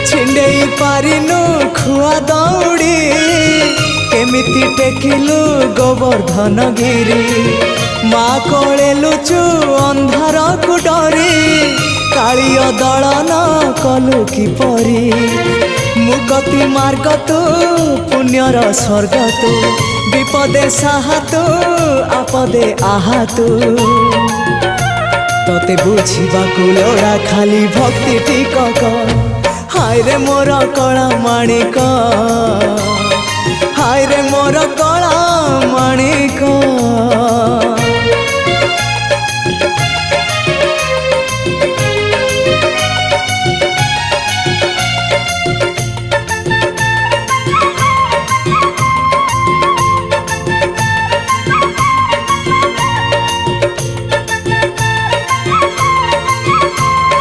छिंडेई पारिनु खुआ दौड़ी केमिति टेकिलु गोवर्धन गिरी माँ कोले लुचु अंधार को डरी कालिय दलन कलु किपरि मुकति मार्ग तू पुण्यर स्वर्ग तू विपदे साहा तू आपदे आहा तू तोते बुझिबाकु लोड़ा खाली भक्ति टिकक हाय रे मोर कला माणिक हाय रे मोर कला माणिक।